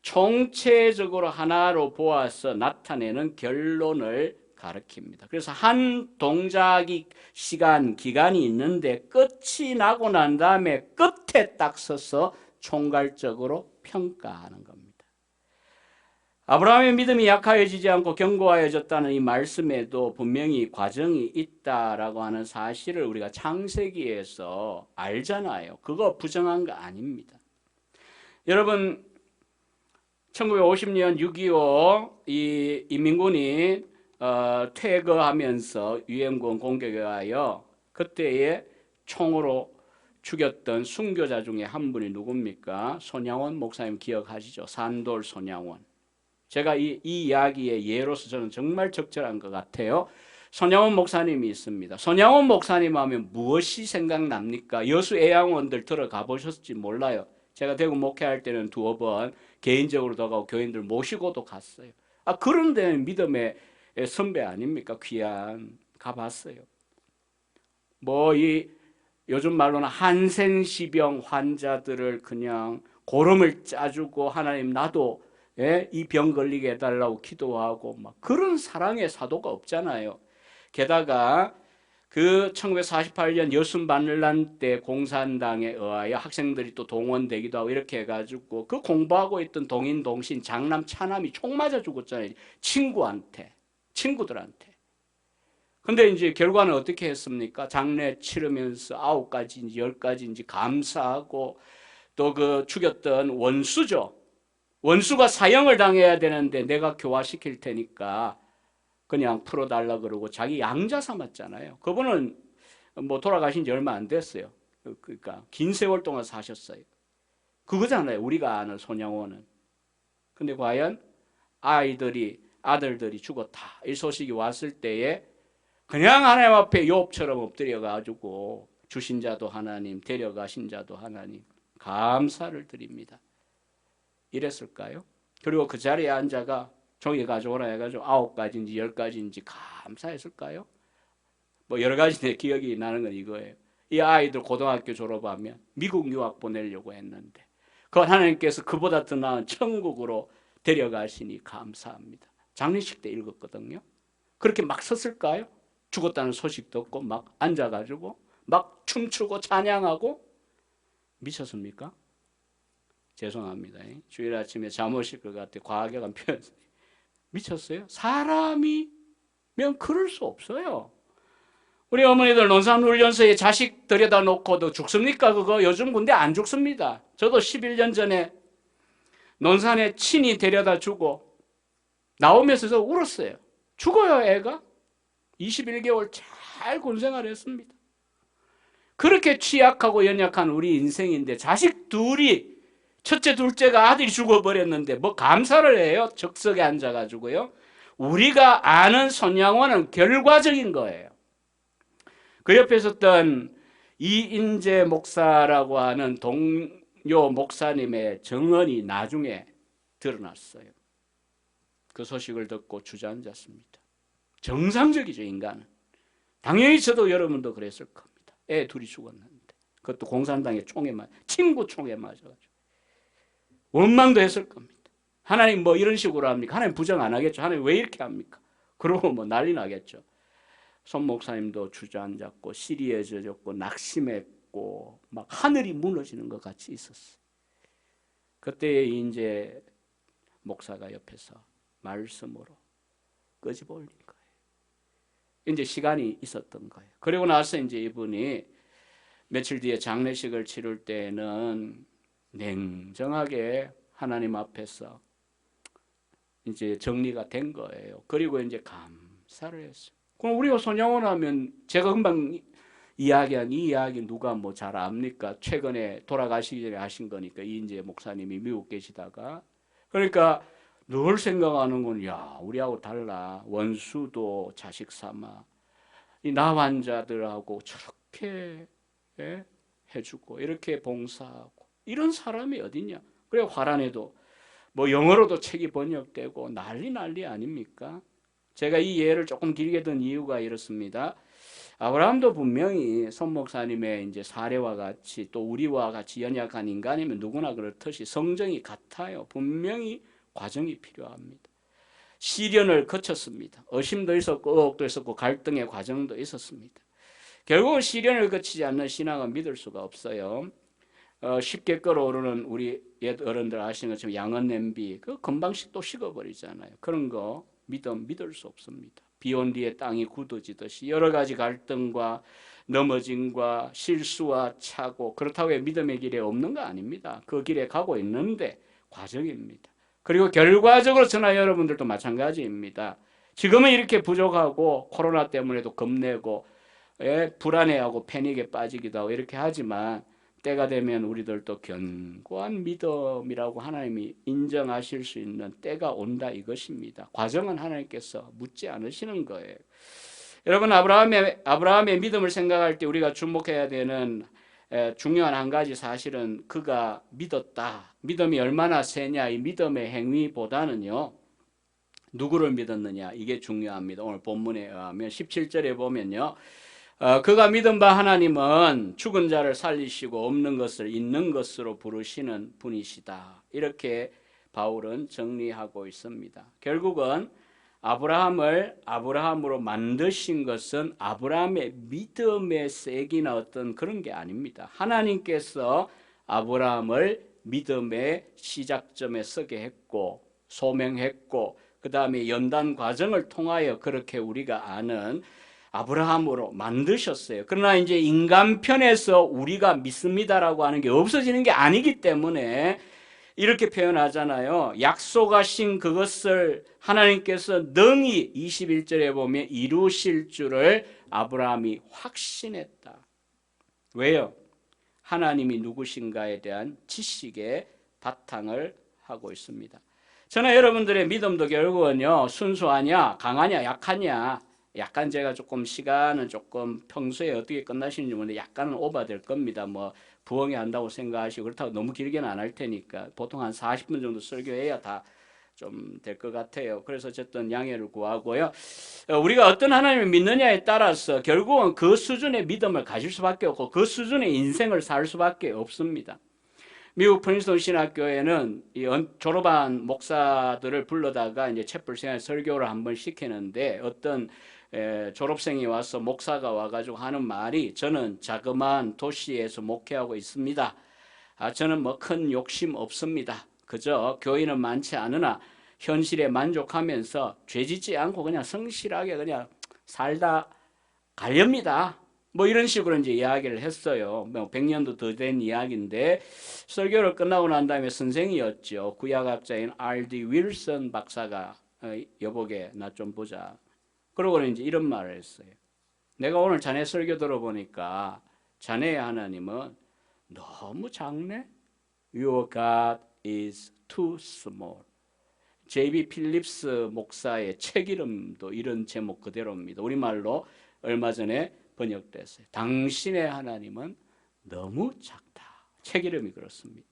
총체적으로 하나로 보아서 나타내는 결론을 가리킵니다. 그래서 한 동작이 기간이 있는데 끝이 나고 난 다음에 끝에 딱 서서 총괄적으로 평가하는 겁니다. 아브라함의 믿음이 약하여지지 않고 견고하여졌다는 이 말씀에도 분명히 과정이 있다라고 하는 사실을 우리가 창세기에서 알잖아요. 그거 부정한 거 아닙니다. 여러분 1950년 6.25 이 인민군이 퇴거하면서 유엔군 공격에 의하여 그때의 총으로 죽였던 순교자 중에 한 분이 누굽니까? 손양원 목사님 기억하시죠? 산돌 손양원. 제가 이 이야기의 예로서 저는 정말 적절한 것 같아요. 손양원 목사님이 있습니다. 손양원 목사님 하면 무엇이 생각납니까? 여수 애양원들 들어가 보셨을지 몰라요. 제가 대구 목회할 때는 두어 번 개인적으로도 가고 교인들 모시고도 갔어요. 그런 데는 믿음의 선배 아닙니까? 귀한 가봤어요. 뭐 이 요즘 말로는 한센시병 환자들을 그냥 고름을 짜주고 하나님 나도 이 병 걸리게 해달라고 기도하고 막 그런 사랑의 사도가 없잖아요. 게다가 그 1948년 여순반란란 때 공산당에 의하여 학생들이 또 동원되기도 하고 이렇게 해가지고 그 공부하고 있던 동인 동신 장남 차남이 총 맞아 죽었잖아요. 친구들한테. 근데 이제 결과는 어떻게 했습니까? 장례 치르면서 9가지인지 10가지인지 감사하고 또 그 죽였던 원수죠. 원수가 사형을 당해야 되는데 내가 교화시킬 테니까 그냥 풀어달라 그러고 자기 양자 삼았잖아요. 그분은 뭐 돌아가신 지 얼마 안 됐어요. 그러니까 긴 세월 동안 사셨어요. 그거잖아요. 우리가 아는 손양원은. 근데 과연 아들들이 죽었다. 이 소식이 왔을 때에 그냥 하나님 앞에 욥처럼 엎드려 가지고 주신 자도 하나님, 데려가신 자도 하나님 감사를 드립니다. 이랬을까요? 그리고 그 자리에 앉아가 종이 가져오라 해가지고 9가지인지 10가지인지 감사했을까요? 뭐 여러 가지 내 기억이 나는 건 이거예요. 이 아이들 고등학교 졸업하면 미국 유학 보내려고 했는데 그건 하나님께서 그보다 더 나은 천국으로 데려가시니 감사합니다. 장례식 때 읽었거든요. 그렇게 막 섰을까요? 죽었다는 소식 듣고 막 앉아가지고 막 춤추고 찬양하고 미쳤습니까? 죄송합니다. 주일 아침에 잠 오실 것 같아. 과격한 표현. 미쳤어요? 사람이면 그럴 수 없어요. 우리 어머니들 논산훈련소에 자식 들여다 놓고도 죽습니까? 그거 요즘 군대 안 죽습니다. 저도 11년 전에 논산에 친히 데려다 주고 나오면서 저 울었어요. 죽어요, 애가. 21개월 잘 군생활 했습니다. 그렇게 취약하고 연약한 우리 인생인데 자식 둘이, 첫째 둘째가 아들이 죽어버렸는데 뭐 감사를 해요? 적석에 앉아가지고요. 우리가 아는 손양원은 결과적인 거예요. 그 옆에 있었던 이인재 목사라고 하는 동료 목사님의 정언이 나중에 드러났어요. 그 소식을 듣고 주저앉았습니다. 정상적이죠, 인간은. 당연히 저도 여러분도 그랬을 겁니다. 애 둘이 죽었는데, 그것도 공산당의 총에 친구 총에 맞아가지고 원망도 했을 겁니다. 하나님 뭐 이런 식으로 합니까? 하나님 부정 안 하겠죠. 하나님 왜 이렇게 합니까? 그러고 뭐 난리 나겠죠. 손 목사님도 주저앉았고 시리해졌고 낙심했고 막 하늘이 무너지는 것 같이 있었어요. 그때 이제 목사가 옆에서 말씀으로 끄집어 올린 거예요. 이제 시간이 있었던 거예요. 그리고 나서 이제 이분이 며칠 뒤에 장례식을 치를 때는 냉정하게 하나님 앞에서 이제 정리가 된 거예요. 그리고 이제 감사를 했어요. 그럼 우리가 손양원 하면 제가 금방 이야기한 이 이야기 누가 뭐 잘 압니까? 최근에 돌아가시기 전에 하신 거니까 이인재 목사님이 미국 계시다가 그러니까 늘 생각하는 건 야 우리하고 달라. 원수도 자식 삼아 이 나 환자들하고 저렇게 해주고 이렇게 봉사하고 이런 사람이 어딨냐. 그래 화란에도 뭐 영어로도 책이 번역되고 난리 아닙니까? 제가 이 예를 조금 길게 든 이유가 이렇습니다. 아브라함도 분명히 손 목사님의 이제 사례와 같이 또 우리와 같이 연약한 인간이면 누구나 그렇듯이 성정이 같아요. 분명히 과정이 필요합니다. 시련을 거쳤습니다. 의심도 있었고 의혹도 있었고 갈등의 과정도 있었습니다. 결국은 시련을 거치지 않는 신앙은 믿을 수가 없어요. 쉽게 끓어오르는 우리 옛 어른들 아시는 것처럼 양은 냄비 그 금방씩 또 식어버리잖아요. 그런 거 믿을 수 없습니다. 비 온 뒤에 땅이 굳어지듯이 여러 가지 갈등과 넘어짐과 실수와 차고 그렇다고 해 믿음의 길에 없는 거 아닙니다. 그 길에 가고 있는데 과정입니다. 그리고 결과적으로 저나 여러분들도 마찬가지입니다. 지금은 이렇게 부족하고 코로나 때문에도 겁내고 불안해하고 패닉에 빠지기도 하고 이렇게 하지만 때가 되면 우리들도 견고한 믿음이라고 하나님이 인정하실 수 있는 때가 온다 이것입니다. 과정은 하나님께서 묻지 않으시는 거예요. 여러분 아브라함의 믿음을 생각할 때 우리가 주목해야 되는 중요한 한 가지 사실은 그가 믿었다. 믿음이 얼마나 세냐 이 믿음의 행위보다는요. 누구를 믿었느냐 이게 중요합니다. 오늘 본문에 의하면 17절에 보면요. 그가 믿은 바 하나님은 죽은 자를 살리시고 없는 것을 있는 것으로 부르시는 분이시다. 이렇게 바울은 정리하고 있습니다. 결국은 아브라함을 아브라함으로 만드신 것은 아브라함의 믿음의 세기나 어떤 그런 게 아닙니다. 하나님께서 아브라함을 믿음의 시작점에 서게 했고 소명했고 그 다음에 연단 과정을 통하여 그렇게 우리가 아는 아브라함으로 만드셨어요. 그러나 이제 인간 편에서 우리가 믿습니다라고 하는 게 없어지는 게 아니기 때문에 이렇게 표현하잖아요. 약속하신 그것을 하나님께서 능히 21절에 보면 이루실 줄을 아브라함이 확신했다. 왜요? 하나님이 누구신가에 대한 지식의 바탕을 하고 있습니다. 저는 여러분들의 믿음도 결국은요. 순수하냐 강하냐 약하냐 약간 제가 조금 시간은 조금 평소에 어떻게 끝나시는지 모르는데 약간은 오버될 겁니다. 뭐 부엉이 한다고 생각하시고 그렇다고 너무 길게는 안 할 테니까 보통 한 40분 정도 설교해야 다 좀 될 것 같아요. 그래서 어쨌든 양해를 구하고요. 우리가 어떤 하나님을 믿느냐에 따라서 결국은 그 수준의 믿음을 가질 수밖에 없고 그 수준의 인생을 살 수밖에 없습니다. 미국 프린스턴 신학교에는 졸업한 목사들을 불러다가 이제 채플생활 설교를 한번 시키는데 어떤 졸업생이 와서 목사가 와가지고 하는 말이 저는 자그마한 도시에서 목회하고 있습니다. 저는 뭐 큰 욕심 없습니다. 그저 교인은 많지 않으나 현실에 만족하면서 죄짓지 않고 그냥 성실하게 그냥 살다 가렵니다. 뭐 이런 식으로 이제 이야기를 했어요. 뭐 100년도 더 된 이야기인데 설교를 끝나고 난 다음에 선생이었죠. 구약학자인 R.D. 윌슨 박사가 여보게 나 좀 보자. 그러고는 이제 이런 말을 했어요. 내가 오늘 자네 설교 들어보니까 자네의 하나님은 너무 작네. Your God is too small. J.B. 필립스 목사의 책 이름도 이런 제목 그대로입니다. 우리말로 얼마 전에 번역됐어요. 당신의 하나님은 너무 작다. 책 이름이 그렇습니다.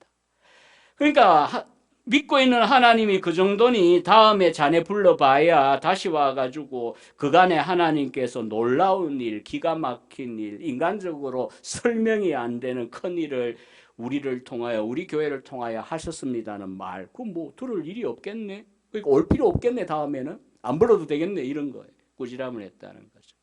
그러니까 믿고 있는 하나님이 그 정도니 다음에 자네 불러봐야 다시 와가지고 그간의 하나님께서 놀라운 일, 기가 막힌 일, 인간적으로 설명이 안 되는 큰 일을 우리를 통하여, 우리 교회를 통하여 하셨습니다는 말, 그 뭐 들을 일이 없겠네. 그러니까 올 필요 없겠네. 다음에는 안 불러도 되겠네. 이런 거예요. 꾸지람을 했다는 거죠.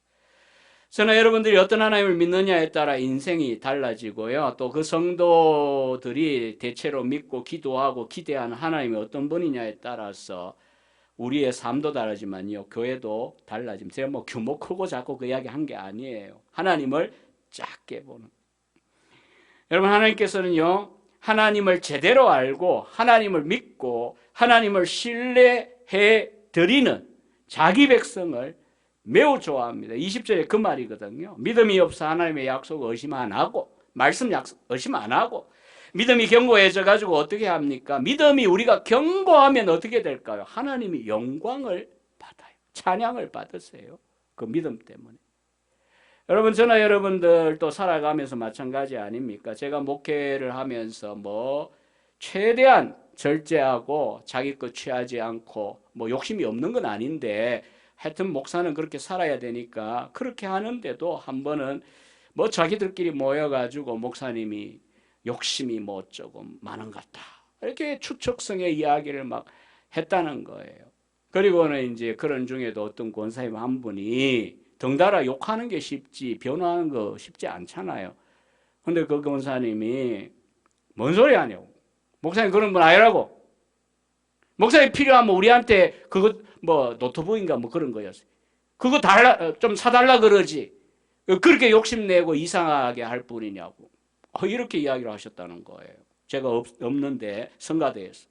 저는 여러분들이 어떤 하나님을 믿느냐에 따라 인생이 달라지고요. 또 그 성도들이 대체로 믿고 기도하고 기대하는 하나님이 어떤 분이냐에 따라서 우리의 삶도 다르지만요. 교회도 달라집니다. 제가 뭐 규모 크고 작고 그 이야기 한 게 아니에요. 하나님을 작게 보는. 여러분, 하나님께서는요. 하나님을 제대로 알고 하나님을 믿고 하나님을 신뢰해 드리는 자기 백성을 매우 좋아합니다. 20절에 그 말이거든요. 믿음이 없어 하나님의 약속을 의심 안 하고 말씀 약속 의심 안 하고 믿음이 견고해져 가지고 어떻게 합니까? 믿음이 우리가 견고하면 어떻게 될까요? 하나님이 영광을 받아요. 찬양을 받으세요. 그 믿음 때문에. 여러분, 저나 여러분들도 살아가면서 마찬가지 아닙니까? 제가 목회를 하면서 뭐 최대한 절제하고 자기 것 취하지 않고 뭐 욕심이 없는 건 아닌데 하여튼 목사는 그렇게 살아야 되니까 그렇게 하는데도 한 번은 뭐 자기들끼리 모여가지고 목사님이 욕심이 뭐 조금 많은 것 같다. 이렇게 추측성의 이야기를 막 했다는 거예요. 그리고는 이제 그런 중에도 어떤 권사님 한 분이 덩달아 욕하는 게 쉽지 변호하는 거 쉽지 않잖아요. 근데 그 권사님이 뭔 소리 하냐고. 목사님 그런 분 아니라고. 목사님 필요하면 우리한테 그거 뭐 노트북인가 뭐 그런 거였어요. 그거 달라 좀 사달라 그러지. 그렇게 욕심내고 이상하게 할 뿐이냐고. 이렇게 이야기를 하셨다는 거예요. 제가 없는데 성가대에서.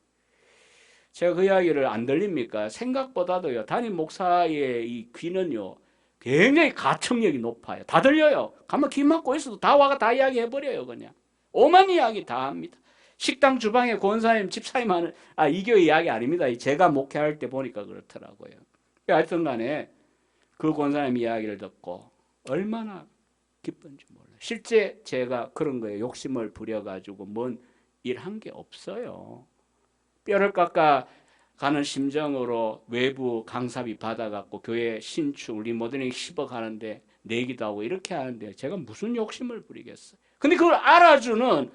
제가 그 이야기를 안 들립니까? 생각보다도요. 담임 목사의 이 귀는요. 굉장히 가청력이 높아요. 다 들려요. 가만 귀 막고 있어도 다 와가 다 이야기해버려요. 그냥. 오만 이야기 다 합니다. 식당 주방에 권사님, 집사님 하는, 이 교회 이야기 아닙니다. 제가 목회할 때 보니까 그렇더라고요. 하여튼 간에 그 권사님 이야기를 듣고 얼마나 기쁜지 몰라요. 실제 제가 그런 거에 욕심을 부려가지고 뭔 일 한 게 없어요. 뼈를 깎아 가는 심정으로 외부 강사비 받아갖고 교회 신축, 우리 모델링 10억 하는데 내기도 하고 이렇게 하는데 제가 무슨 욕심을 부리겠어요. 근데 그걸 알아주는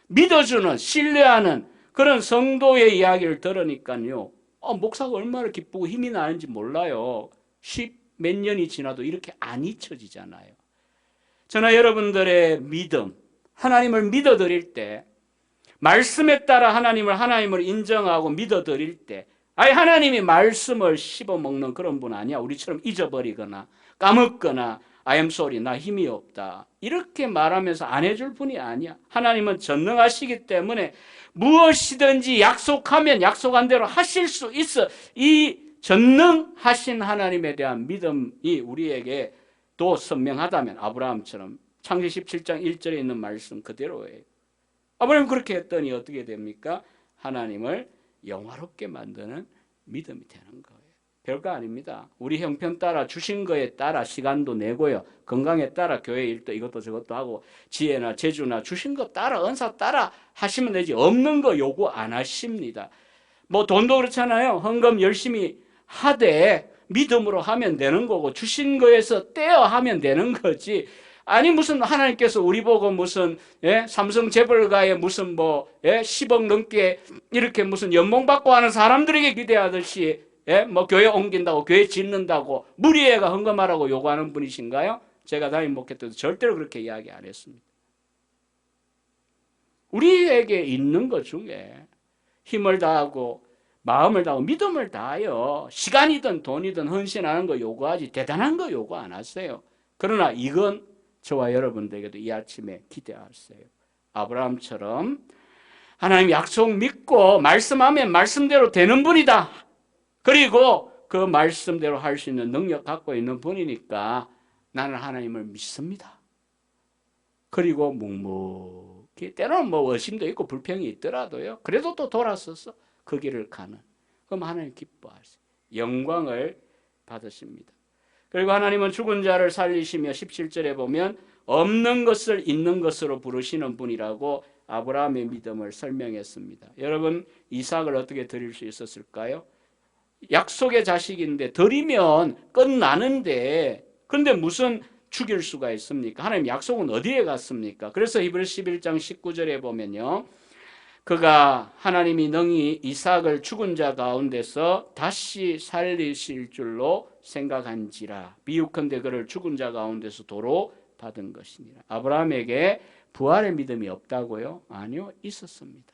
믿어주는 신뢰하는 그런 성도의 이야기를 들으니까요. 목사가 얼마나 기쁘고 힘이 나는지 몰라요. 10몇 년이 지나도 이렇게 안 잊혀지잖아요. 저나 여러분들의 믿음, 하나님을 믿어드릴 때 말씀에 따라 하나님을 인정하고 믿어드릴 때 하나님이 말씀을 씹어먹는 그런 분 아니야. 우리처럼 잊어버리거나 까먹거나 I am sorry, 나 힘이 없다. 이렇게 말하면서 안 해줄 분이 아니야. 하나님은 전능하시기 때문에 무엇이든지 약속하면 약속한 대로 하실 수 있어. 이 전능하신 하나님에 대한 믿음이 우리에게 또 선명하다면 아브라함처럼 창세기 17장 1절에 있는 말씀 그대로예요. 아브라함이 그렇게 했더니 어떻게 됩니까? 하나님을 영화롭게 만드는 믿음이 되는 거예요. 별거 아닙니다. 우리 형편 따라 주신 거에 따라 시간도 내고요. 건강에 따라 교회 일도 이것도 저것도 하고 지혜나 재주나 주신 거 따라 은사 따라 하시면 되지. 없는 거 요구 안 하십니다. 뭐 돈도 그렇잖아요. 헌금 열심히 하되 믿음으로 하면 되는 거고 주신 거에서 떼어 하면 되는 거지. 아니 무슨 하나님께서 우리 보고 무슨 삼성 재벌가의 무슨 10억 넘게 이렇게 무슨 연봉 받고 하는 사람들에게 기대하듯이 뭐 교회 옮긴다고 교회 짓는다고 무리해가 헌금하라고 요구하는 분이신가요? 제가 담임 목회 때도 절대로 그렇게 이야기 안 했습니다. 우리에게 있는 것 중에 힘을 다하고 마음을 다하고 믿음을 다하여 시간이든 돈이든 헌신하는 거 요구하지 대단한 거 요구 안 하세요. 그러나 이건 저와 여러분들에게도 이 아침에 기대하세요. 아브라함처럼 하나님 약속 믿고 말씀하면 말씀대로 되는 분이다. 그리고 그 말씀대로 할 수 있는 능력 갖고 있는 분이니까 나는 하나님을 믿습니다. 그리고 묵묵히 때로는 뭐 의심도 있고 불평이 있더라도요. 그래도 또 돌아서서 그 길을 가는. 그럼 하나님 기뻐하세요. 영광을 받으십니다. 그리고 하나님은 죽은 자를 살리시며 17절에 보면 없는 것을 있는 것으로 부르시는 분이라고 아브라함의 믿음을 설명했습니다. 여러분 이삭을 어떻게 드릴 수 있었을까요? 약속의 자식인데 드리면 끝나는데 근데 무슨 죽일 수가 있습니까? 하나님 약속은 어디에 갔습니까? 그래서 히브리서 11장 19절에 보면요. 그가 하나님이 능히 이삭을 죽은 자 가운데서 다시 살리실 줄로 생각한지라 비유컨대 그를 죽은 자 가운데서 도로 받은 것이니라. 아브라함에게 부활의 믿음이 없다고요? 아니요, 있었습니다.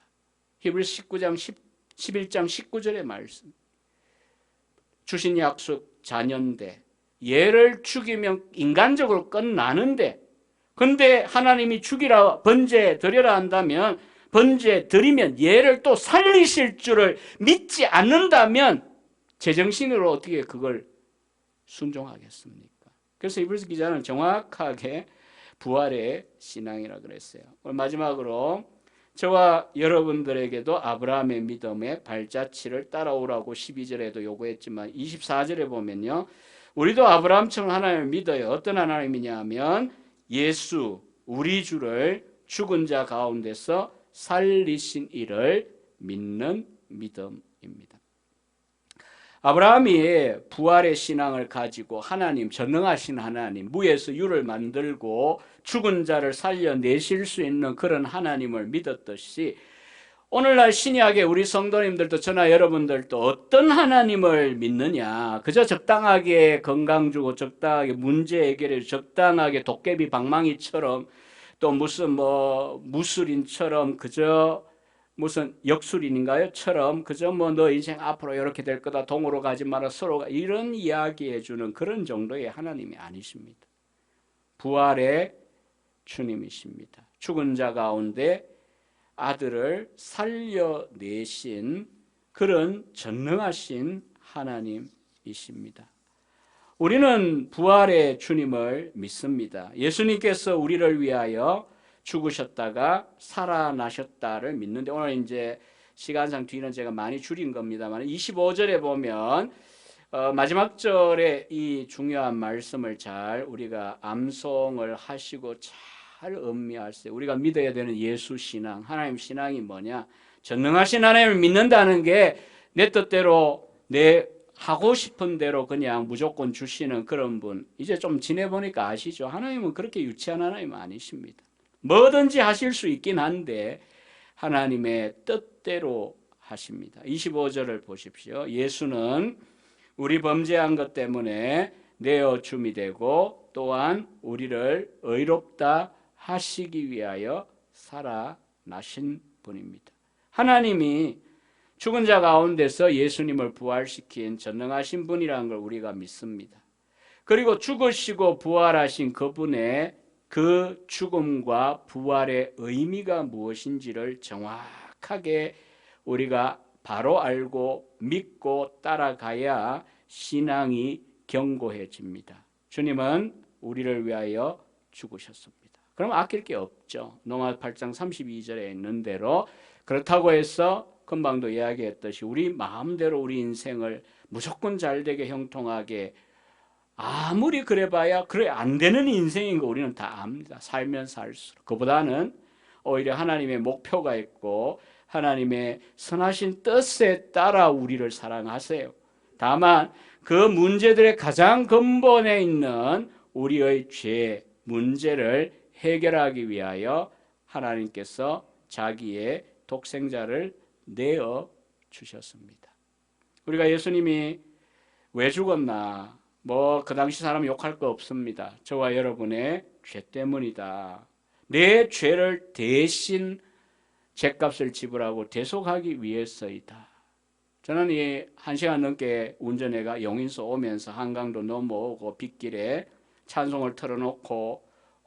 히브리서 11장 19절의 말씀. 주신 약속 자녀인데 얘를 죽이면 인간적으로 끝나는데 근데 하나님이 죽이라 번제 드려라 한다면 번제 드리면 얘를 또 살리실 줄을 믿지 않는다면 제정신으로 어떻게 그걸 순종하겠습니까? 그래서 히브리서 기자는 정확하게 부활의 신앙이라고 그랬어요. 마지막으로 저와 여러분들에게도 아브라함의 믿음의 발자취를 따라오라고 12절에도 요구했지만 24절에 보면요. 우리도 아브라함처럼 하나님을 믿어요. 어떤 하나님이냐 하면 예수 우리 주를 죽은 자 가운데서 살리신 이를 믿는 믿음입니다. 아브라함이 부활의 신앙을 가지고 하나님, 전능하신 하나님, 무에서 유를 만들고 죽은 자를 살려내실 수 있는 그런 하나님을 믿었듯이 오늘날 신약의 우리 성도님들도 저나 여러분들도 어떤 하나님을 믿느냐, 그저 적당하게 건강 주고 적당하게 문제 해결해 적당하게 도깨비 방망이처럼 또 무슨 무술인처럼 그저 무슨 역술인인가요? 처럼 그저 너 인생 앞으로 이렇게 될 거다. 동으로 가지 마라. 서로가 이런 이야기해 주는 그런 정도의 하나님이 아니십니다. 부활의 주님이십니다. 죽은 자 가운데 아들을 살려내신 그런 전능하신 하나님이십니다. 우리는 부활의 주님을 믿습니다. 예수님께서 우리를 위하여 죽으셨다가 살아나셨다를 믿는데 오늘 이제 시간상 뒤는 제가 많이 줄인 겁니다만 25절에 보면 마지막 절에 이 중요한 말씀을 잘 우리가 암송을 하시고 잘 음미하세요. 우리가 믿어야 되는 예수 신앙, 하나님 신앙이 뭐냐? 전능하신 하나님을 믿는다는 게 내 뜻대로 내 하고 싶은 대로 그냥 무조건 주시는 그런 분. 이제 좀 지내보니까 아시죠? 하나님은 그렇게 유치한 하나님은 아니십니다. 뭐든지 하실 수 있긴 한데 하나님의 뜻대로 하십니다. 25절을 보십시오. 예수는 우리 범죄한 것 때문에 내어 줌이 되고 또한 우리를 의롭다 하시기 위하여 살아나신 분입니다. 하나님이 죽은 자 가운데서 예수님을 부활시킨 전능하신 분이라는 걸 우리가 믿습니다. 그리고 죽으시고 부활하신 그분의 그 죽음과 부활의 의미가 무엇인지를 정확하게 우리가 바로 알고 믿고 따라가야 신앙이 견고해집니다. 주님은 우리를 위하여 죽으셨습니다. 그럼 아낄 게 없죠. 로마 8장 32절에 있는 대로 그렇다고 해서 금방도 이야기했듯이 우리 마음대로 우리 인생을 무조건 잘되게 형통하게 아무리 그래봐야 그래 안 되는 인생인 거 우리는 다 압니다. 살면 살수록. 그보다는 오히려 하나님의 목표가 있고 하나님의 선하신 뜻에 따라 우리를 사랑하세요. 다만 그 문제들의 가장 근본에 있는 우리의 죄, 문제를 해결하기 위하여 하나님께서 자기의 독생자를 내어 주셨습니다. 우리가 예수님이 왜 죽었나? 그 당시 사람 욕할 거 없습니다. 저와 여러분의 죄 때문이다. 내 죄를 대신 죗값을 지불하고 대속하기 위해서이다. 저는 이 1시간 넘게 운전해가 용인서 오면서 한강도 넘어오고 빗길에 찬송을 틀어놓고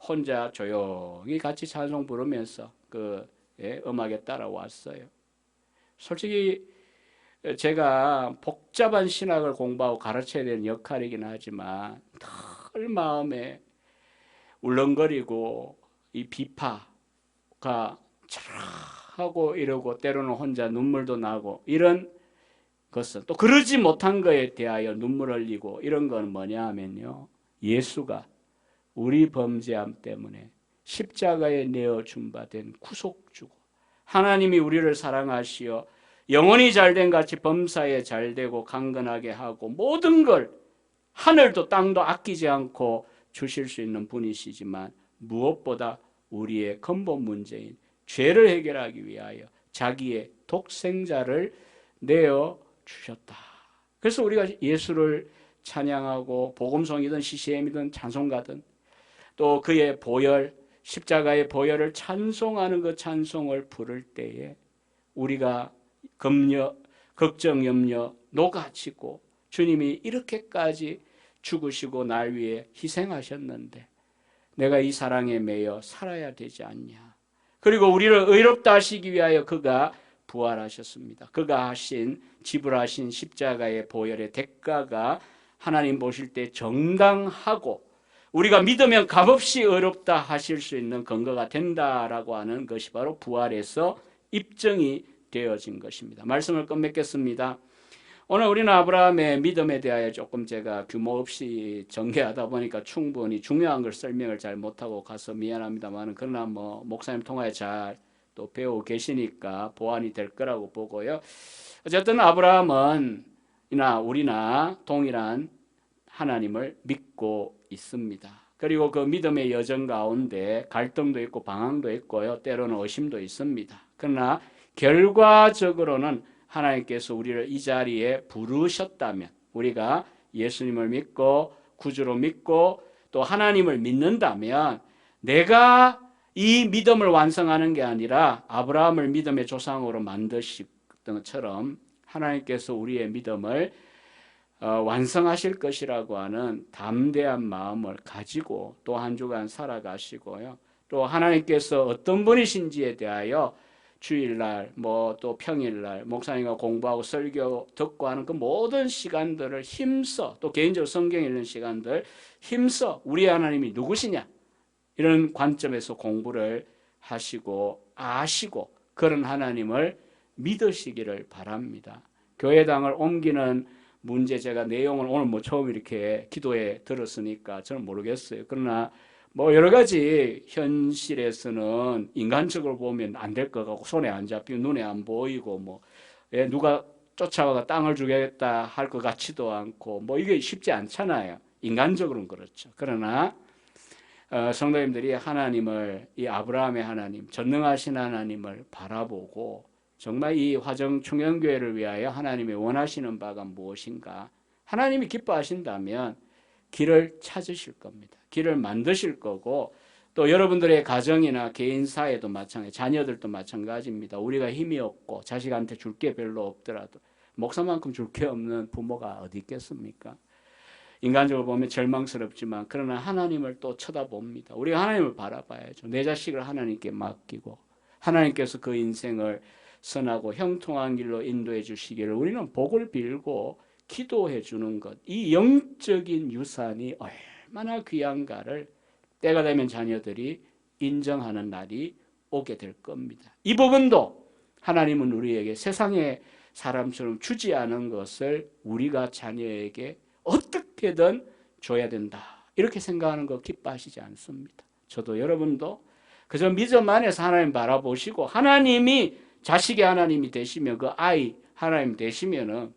혼자 조용히 같이 찬송 부르면서 음악에 따라왔어요. 솔직히 제가 복잡한 신학을 공부하고 가르쳐야 되는 역할이긴 하지만 늘 마음에 울렁거리고 이 비파가 하고 이러고 때로는 혼자 눈물도 나고 이런 것은 또 그러지 못한 것에 대하여 눈물 흘리고 이런 건 뭐냐 하면요, 예수가 우리 범죄함 때문에 십자가에 내어준 바 된 구속주고 하나님이 우리를 사랑하시어 영원히 잘된 같이 범사에 잘되고 강건하게 하고 모든 걸 하늘도 땅도 아끼지 않고 주실 수 있는 분이시지만 무엇보다 우리의 근본 문제인 죄를 해결하기 위하여 자기의 독생자를 내어주셨다. 그래서 우리가 예수를 찬양하고 복음송이든 CCM이든 찬송가든 또 그의 보혈, 십자가의 보혈을 찬송하는 그 찬송을 부를 때에 우리가 걱정, 염려 녹아지고 주님이 이렇게까지 죽으시고 날 위해 희생하셨는데 내가 이 사랑에 매여 살아야 되지 않냐. 그리고 우리를 의롭다 하시기 위하여 그가 부활하셨습니다. 그가 지불하신 십자가의 보혈의 대가가 하나님 보실 때 정당하고 우리가 믿으면 값없이 의롭다 하실 수 있는 근거가 된다라고 하는 것이 바로 부활에서 입증이 되어진 것입니다. 말씀을 끝맺겠습니다. 오늘 우리는 아브라함의 믿음에 대하여 조금 제가 규모 없이 전개하다 보니까 충분히 중요한 걸 설명을 잘 못하고 가서 미안합니다만, 그러나 목사님 통하여 잘 또 배우고 계시니까 보완이 될 거라고 보고요. 어쨌든 아브라함은 우리나 동일한 하나님을 믿고 있습니다. 그리고 그 믿음의 여정 가운데 갈등도 있고 방황도 있고요, 때로는 의심도 있습니다. 그러나 결과적으로는 하나님께서 우리를 이 자리에 부르셨다면, 우리가 예수님을 믿고 구주로 믿고 또 하나님을 믿는다면 내가 이 믿음을 완성하는 게 아니라 아브라함을 믿음의 조상으로 만드신 것처럼 하나님께서 우리의 믿음을 완성하실 것이라고 하는 담대한 마음을 가지고 또 한 주간 살아가시고요. 또 하나님께서 어떤 분이신지에 대하여 주일날 또 평일날 목사님과 공부하고 설교 듣고 하는 그 모든 시간들을 힘써, 또 개인적으로 성경 읽는 시간들 힘써 우리 하나님이 누구시냐 이런 관점에서 공부를 하시고 아시고 그런 하나님을 믿으시기를 바랍니다. 교회당을 옮기는 문제, 제가 내용을 오늘 처음 이렇게 기도에 들었으니까 저는 모르겠어요. 그러나 여러 가지 현실에서는 인간적으로 보면 안 될 것 같고 손에 안 잡히고 눈에 안 보이고 누가 쫓아와가 땅을 주겠다 할 것 같지도 않고 이게 쉽지 않잖아요. 인간적으로는 그렇죠. 그러나 성도님들이 하나님을, 이 아브라함의 하나님, 전능하신 하나님을 바라보고 정말 이 화정 충영교회를 위하여 하나님이 원하시는 바가 무엇인가, 하나님이 기뻐하신다면 길을 찾으실 겁니다. 길을 만드실 거고 또 여러분들의 가정이나 개인사에도 마찬가지, 자녀들도 마찬가지입니다. 우리가 힘이 없고 자식한테 줄 게 별로 없더라도 목사만큼 줄 게 없는 부모가 어디 있겠습니까? 인간적으로 보면 절망스럽지만 그러나 하나님을 또 쳐다봅니다. 우리가 하나님을 바라봐야죠. 내 자식을 하나님께 맡기고 하나님께서 그 인생을 선하고 형통한 길로 인도해 주시기를 우리는 복을 빌고 기도해 주는 것, 이 영적인 유산이 얼마나 귀한가를 때가 되면 자녀들이 인정하는 날이 오게 될 겁니다. 이 부분도 하나님은 우리에게 세상의 사람처럼 주지 않은 것을 우리가 자녀에게 어떻게든 줘야 된다, 이렇게 생각하는 거 기뻐하시지 않습니다. 저도 여러분도 그저 믿음 안에서 하나님 바라보시고 하나님이 자식의 하나님이 되시면, 그 아이 하나님 되시면은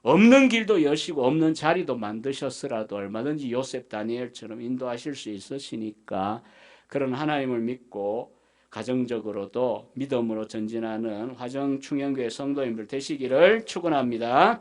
없는 길도 여시고 없는 자리도 만드셨으라도 얼마든지 요셉 다니엘처럼 인도하실 수 있으시니까 그런 하나님을 믿고 가정적으로도 믿음으로 전진하는 화정 충영교회 성도님들 되시기를 축원합니다.